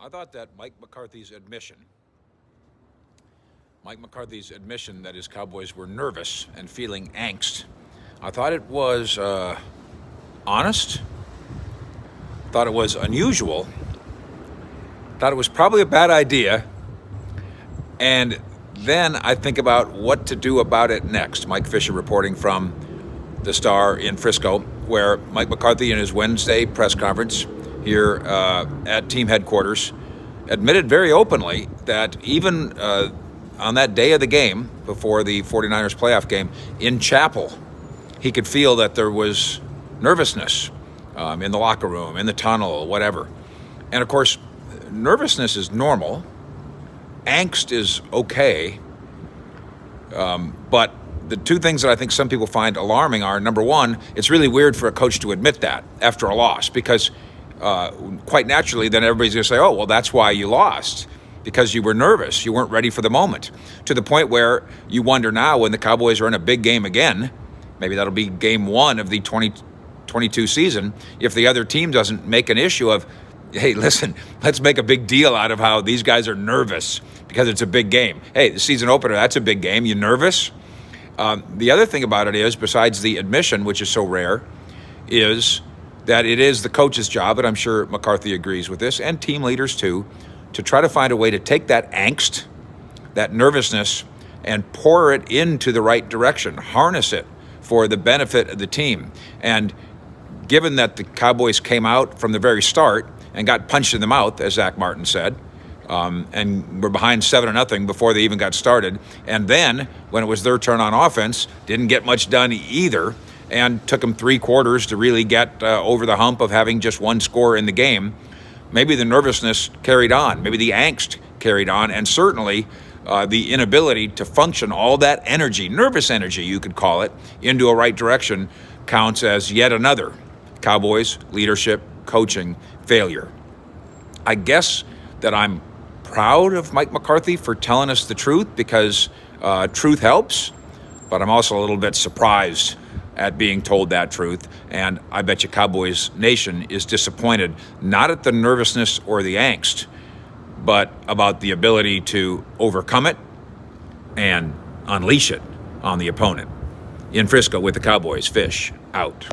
I thought that Mike McCarthy's admission that his Cowboys were nervous and feeling angst, I thought it was honest, thought it was unusual, thought it was probably a bad idea, and then I think about what to do about it next. Mike Fisher reporting from the Star in Frisco, where Mike McCarthy in his Wednesday press conference here at team headquarters admitted very openly that even on that day of the game, before the 49ers playoff game, in chapel, he could feel that there was nervousness in the locker room, in the tunnel, whatever. And of course, nervousness is normal. Angst is okay. But the two things that I think some people find alarming are, number one, it's really weird for a coach to admit that after a loss, because quite naturally, then everybody's going to say, oh, well, that's why you lost, because you were nervous. You weren't ready for the moment, to the point where you wonder now, when the Cowboys are in a big game again, maybe that'll be game one of the 2022 season, if the other team doesn't make an issue of, hey, listen, let's make a big deal out of how these guys are nervous because it's a big game. Hey, the season opener, that's a big game. You nervous? The other thing about it is, besides the admission, which is so rare, is that it is the coach's job, and I'm sure McCarthy agrees with this, and team leaders too, to try to find a way to take that angst, that nervousness, and pour it into the right direction, harness it for the benefit of the team. And given that the Cowboys came out from the very start and got punched in the mouth, as Zach Martin said, and were behind 7-0 before they even got started, and then when it was their turn on offense, didn't get much done either, and took them 3 quarters to really get over the hump of having just one score in the game. Maybe the nervousness carried on, maybe the angst carried on, and certainly the inability to function all that energy, nervous energy you could call it, into a right direction counts as yet another Cowboys leadership coaching failure. I guess that I'm proud of Mike McCarthy for telling us the truth, because truth helps, but I'm also a little bit surprised at being told that truth. And I bet you Cowboys Nation is disappointed, not at the nervousness or the angst, but about the ability to overcome it and unleash it on the opponent. In Frisco with the Cowboys, Fish out.